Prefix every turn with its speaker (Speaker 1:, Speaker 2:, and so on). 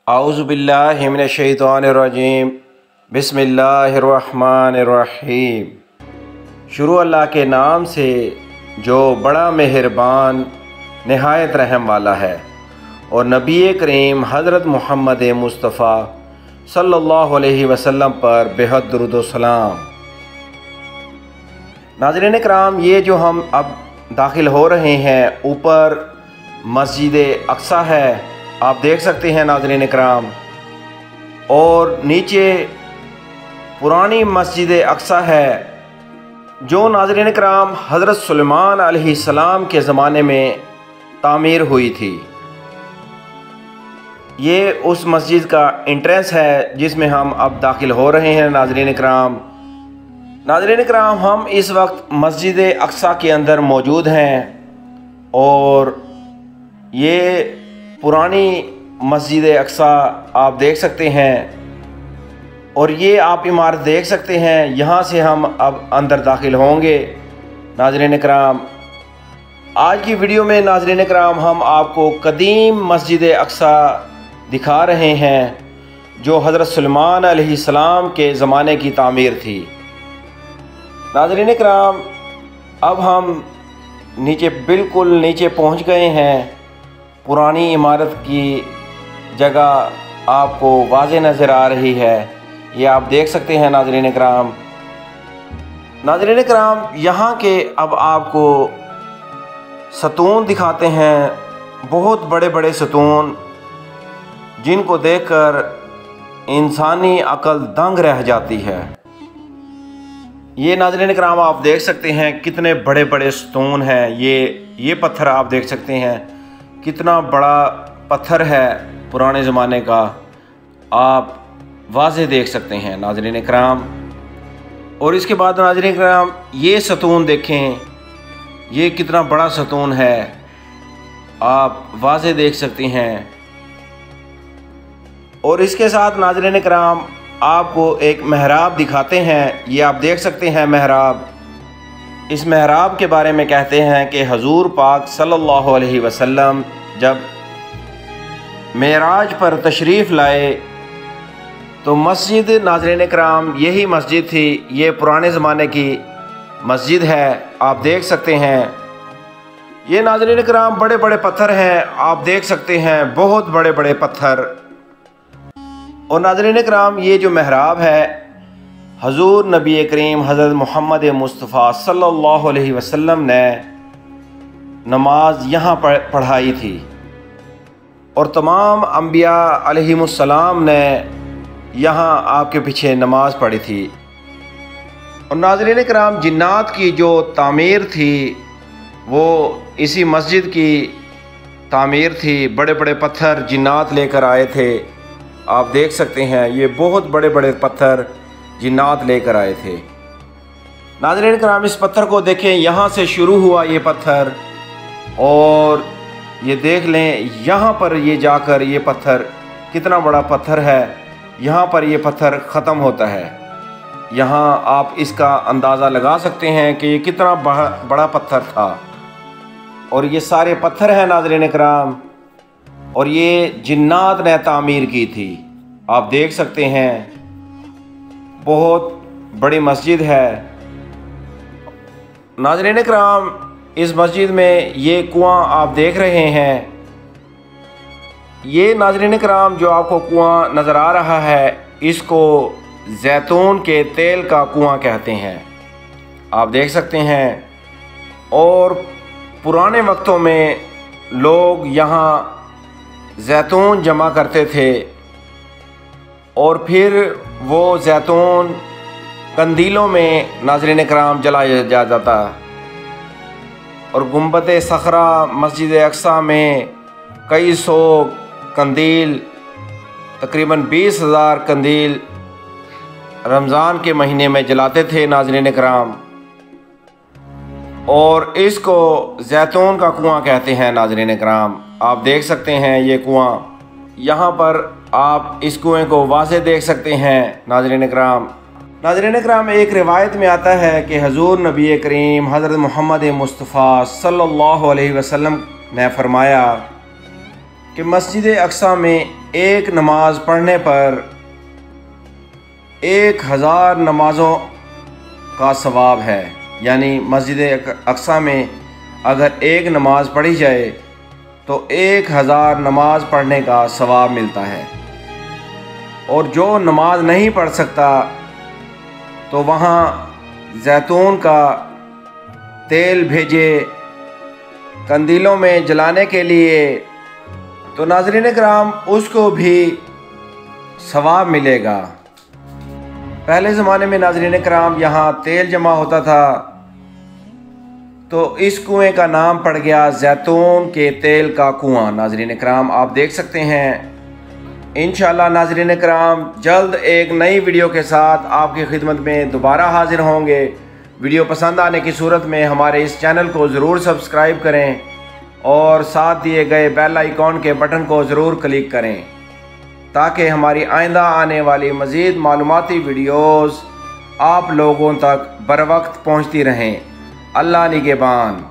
Speaker 1: औज़ुबिल्लाहि मिनश्शैतानिर्रजीम बिस्मिल्लाहिर्रहमानिर्रहीम। शुरू अल्लाह के नाम से जो बड़ा मेहरबान नहायत रहम वाला है। और नबी करीम हज़रत मोहम्मद मुस्तफ़ा सल्लल्लाहु अलैहि वसल्लम पर बेहद दुरूद व सलाम। नाज़रीन कराम, ये जो हम अब दाखिल हो रहे हैं, ऊपर मस्जिद अक्सा है, आप देख सकते हैं नाज़रीन कराम, और नीचे पुरानी मस्जिद अक्सा है जो नाज़रीन कराम हज़रत सुलेमान अलैहिस्सलाम के ज़माने में तामीर हुई थी। ये उस मस्जिद का एंट्रेंस है जिसमें हम अब दाखिल हो रहे हैं। नाज़रीन कराम, हम इस वक्त मस्जिद अक्सा के अंदर मौजूद हैं और ये पुरानी मस्जिद अक्सा आप देख सकते हैं और ये आप इमारत देख सकते हैं। यहाँ से हम अब अंदर दाखिल होंगे। नाज़रीन कराम, आज की वीडियो में नाज़रीन कराम हम आपको कदीम मस्जिद अक्सा दिखा रहे हैं जो हज़रत सुलेमान अलैहिस्सलाम के ज़माने की तामीर थी। नाज़रीन कराम, अब हम बिल्कुल नीचे पहुँच गए हैं। पुरानी इमारत की जगह आपको वाज़े नज़र आ रही है, ये आप देख सकते हैं। नाज़रीन कराम, यहाँ के अब आपको सतून दिखाते हैं, बहुत बड़े बड़े सतून जिनको देखकर इंसानी अक्ल दंग रह जाती है। ये नाज़रीन कराम आप देख सकते हैं कितने बड़े बड़े सतून हैं। ये पत्थर आप देख सकते हैं, कितना बड़ा पत्थर है पुराने ज़माने का, आप वाज़े देख सकते हैं नाज़रीन कराम। और इसके बाद नाज़रीन कराम, ये सतून देखें, ये कितना बड़ा सतून है, आप वाज़े देख सकते हैं। और इसके साथ नाज़रीन कराम आपको एक महराब दिखाते हैं, ये आप देख सकते हैं महराब। इस महराब के बारे में कहते हैं कि हजूर पाक सल्लल्लाहु अलैहि वसल्लम जब मेराज पर तशरीफ़ लाए तो मस्जिद, नाज़रीन कराम, यही मस्जिद थी। ये पुराने ज़माने की मस्जिद है, आप देख सकते हैं। ये नाज़रीन कराम बड़े बड़े पत्थर हैं, आप देख सकते हैं, बहुत बड़े बड़े पत्थर। और नाज़रीन कराम, ये जो महराब है, हजूर नबी करीम हज़रत मोहम्मद मुस्तफ़ा सल्लल्लाहु अलैहि वसल्लम ने नमाज यहाँ पर पढ़ाई थी और तमाम अम्बिया अलैहिमुस्सलाम ने यहाँ आपके पीछे नमाज पढ़ी थी। और नाज़रीन कराम, जिन्नात की जो तामीर थी वो इसी मस्जिद की तामीर थी। बड़े बड़े पत्थर जिन्नात लेकर आए थे, आप देख सकते हैं, ये बहुत बड़े बड़े पत्थर जिन्नात लेकर आए थे। नाज़रीन कराम, इस पत्थर को देखें, यहाँ से शुरू हुआ ये पत्थर और ये देख लें यहाँ पर ये जाकर ये पत्थर, कितना बड़ा पत्थर है, यहाँ पर ये पत्थर ख़त्म होता है। यहाँ आप इसका अंदाज़ा लगा सकते हैं कि ये कितना बड़ा पत्थर था। और ये सारे पत्थर हैं नाज़रीन कराम, और ये जिन्नात ने तामीर की थी, आप देख सकते हैं। बहुत बड़ी मस्जिद है नाज़रीन कराम। इस मस्जिद में ये कुआं आप देख रहे हैं, ये नाज़रीन कराम जो आपको कुआं नज़र आ रहा है, इसको जैतून के तेल का कुआं कहते हैं, आप देख सकते हैं। और पुराने वक्तों में लोग यहाँ जैतून जमा करते थे और फिर वो जैतून कंदीलों में नाज़रीन कराम जलाया जाता। और गुंबद सखरा मस्जिद अक्सा में कई सौ कंदील, तकरीबन 20,000 कंदील रमज़ान के महीने में जलाते थे नाज़रीन कराम। और इसको जैतून का कुआं कहते हैं नाज़रीन कराम, आप देख सकते हैं ये कुआं। यहाँ पर आप इस कुएं को वाज़े देख सकते हैं नाज़रीन कराम। एक रिवायत में आता है कि हजूर नबी करीम हज़रत मोहम्मद मुस्तफ़ा सल्लल्लाहु अलैहि वसल्लम ने फरमाया कि मस्जिद अक्सा में एक नमाज पढ़ने पर 1000 नमाज़ों का सवाब है। यानी मस्जिद अक्सा में अगर एक नमाज पढ़ी जाए तो 1000 नमाज पढ़ने का सवाब मिलता है। और जो नमाज नहीं पढ़ सकता तो वहाँ जैतून का तेल भेजे कंदीलों में जलाने के लिए, तो नाज़रीन किराम उसको भी सवाब मिलेगा। पहले ज़माने में नाज़रीन किराम यहाँ तेल जमा होता था, तो इस कुएं का नाम पड़ गया जैतून के तेल का कुआं। नाज़रीन किराम आप देख सकते हैं। इंशाअल्लाह नाज़रीन किराम जल्द एक नई वीडियो के साथ आपकी खिदमत में दोबारा हाजिर होंगे। वीडियो पसंद आने की सूरत में हमारे इस चैनल को ज़रूर सब्सक्राइब करें और साथ दिए गए बेल आइकॉन के बटन को ज़रूर क्लिक करें ताकि हमारी आइंदा आने वाली मज़ीद मालूमाती वीडियोज़ आप लोगों तक बर वक्त पहुँचती रहें। अल्लाह निगहबान।